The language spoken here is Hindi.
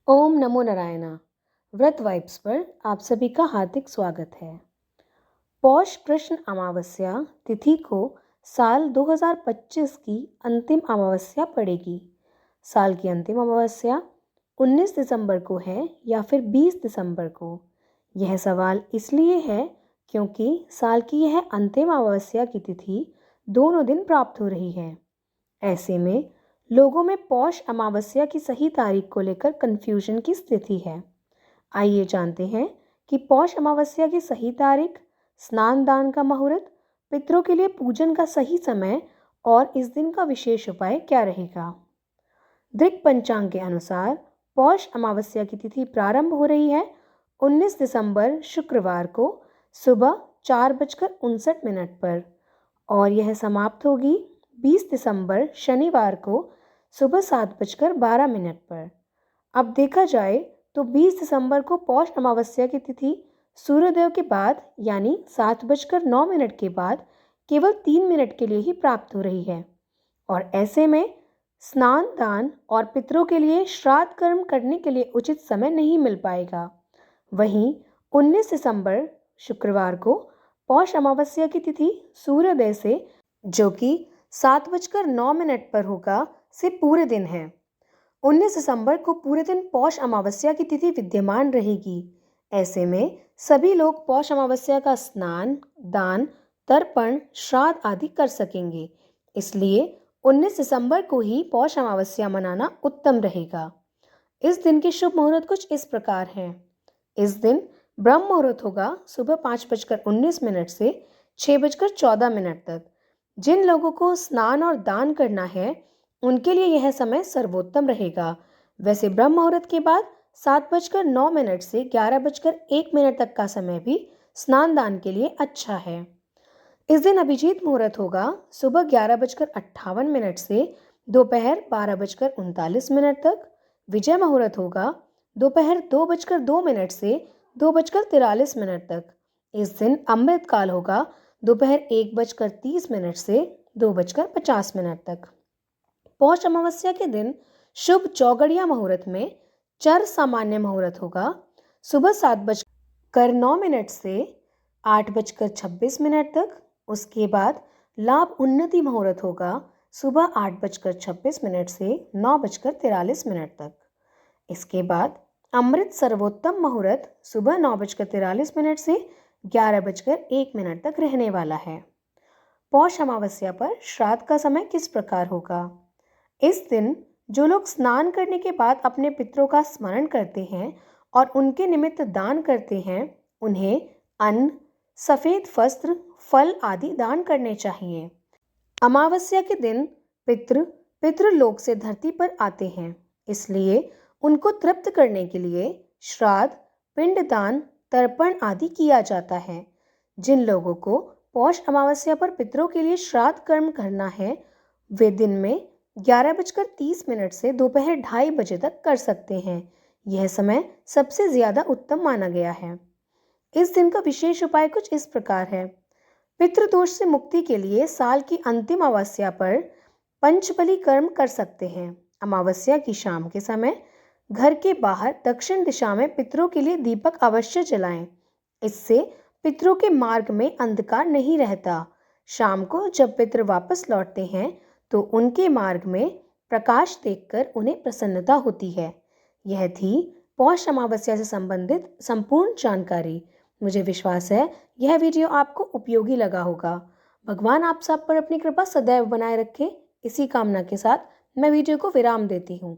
ओम नमो नारायणा। व्रत वाइब्स पर आप सभी का हार्दिक स्वागत है। पौष कृष्ण अमावस्या तिथि को साल 2025 की अंतिम अमावस्या पड़ेगी। साल की अंतिम अमावस्या 19 दिसंबर को है या फिर 20 दिसंबर को। यह सवाल इसलिए है क्योंकि साल की यह अंतिम अमावस्या की तिथि दोनों दिन प्राप्त हो रही है। ऐसे में लोगों में पौष अमावस्या की सही तारीख को लेकर कंफ्यूजन की स्थिति है। आइए जानते हैं कि पौष अमावस्या की सही तारीख, स्नान दान का मुहूर्त, पितरों के लिए पूजन का सही समय और इस दिन का विशेष उपाय क्या रहेगा। दृक पंचांग के अनुसार पौष अमावस्या की तिथि प्रारंभ हो रही है 19 दिसंबर शुक्रवार को सुबह 4:59 पर और यह समाप्त होगी 20 दिसंबर शनिवार को सुबह 7:12 पर। अब देखा जाए तो 20 दिसंबर को पौष अमावस्या की तिथि सूर्योदय के बाद यानी 7:09 के बाद केवल 3 मिनट के लिए ही प्राप्त हो रही है और ऐसे में स्नान दान और पितरों के लिए श्राद्ध कर्म करने के लिए उचित समय नहीं मिल पाएगा। वहीं 19 दिसंबर शुक्रवार को पौष अमावस्या की तिथि सूर्योदय से जो कि 7:09 पर होगा से पूरे दिन है। 19 दिसंबर को पूरे दिन पौष अमावस्या की तिथि विद्यमान रहेगी। ऐसे में सभी लोग पौष अमावस्या का स्नान, दान, तर्पण, श्राद्ध आदि कर सकेंगे। इसलिए 19 दिसंबर को ही पौष अमावस्या मनाना उत्तम रहेगा। इस दिन के शुभ मुहूर्त कुछ इस प्रकार हैं। इस दिन ब्रह्म मुहूर्त होगा सुबह 5:19 से 6:14 तक। जिन लोगों को स्नान और दान करना है उनके लिए यह समय सर्वोत्तम रहेगा। वैसे ब्रह्म मुहूर्त के बाद 7:09 से 11:01 तक का समय भी स्नान दान के लिए अच्छा है। इस दिन अभिजीत मुहूर्त होगा सुबह 11:58 से दोपहर 12:39 तक। विजय मुहूर्त होगा दोपहर 2:02 से 2:43 तक। इस दिन अमृत काल होगा दोपहर 1:30 से 2:50 तक। पौष अमावस्या के दिन शुभ चौगड़िया मुहूर्त में चर सामान्य मुहूर्त होगा सुबह 7:09 से 8:26 तक। उसके बाद लाभ उन्नति मुहूर्त होगा सुबह 8:26 से 9:43 तक। इसके बाद अमृत सर्वोत्तम मुहूर्त सुबह 9:43 से 11:01 तक रहने वाला है। पौष अमावस्या पर श्राद्ध का समय किस प्रकार होगा। इस दिन जो लोग स्नान करने के बाद अपने पितरों का स्मरण करते हैं और उनके निमित्त दान करते हैं उन्हें अन्न, सफेद वस्त्र, फल आदि दान करने चाहिए। अमावस्या के दिन पितृलोक से धरती पर आते हैं, इसलिए उनको तृप्त करने के लिए श्राद्ध, पिंडदान, तर्पण आदि किया जाता है। जिन लोगों को पौष अमावस्या पर पितरों के लिए श्राद्ध कर्म करना है वे दिन में 11:30 से दोपहर 2:30 बजे तक कर सकते हैं। यह समय सबसे ज़्यादा उत्तम माना गया है। इस दिन का विशेष उपाय कुछ इस प्रकार है। पितृदोष से मुक्ति के लिए साल की अंतिम अमावस्या पर पंचबली कर्म कर सकते हैं। अमावस्या की शाम के समय घर के बाहर दक्षिण दिशा में पितरों के लिए दीपक अवश्य जलाएं। इससे पितरों के मार्ग में अंधकार नहीं रहता। शाम को जब पितर वापस लौटते हैं तो उनके मार्ग में प्रकाश देखकर उन्हें प्रसन्नता होती है। यह थी पौष अमावस्या से संबंधित संपूर्ण जानकारी। मुझे विश्वास है यह वीडियो आपको उपयोगी लगा होगा। भगवान आप सब पर अपनी कृपा सदैव बनाए रखे। इसी कामना के साथ मैं वीडियो को विराम देती हूँ।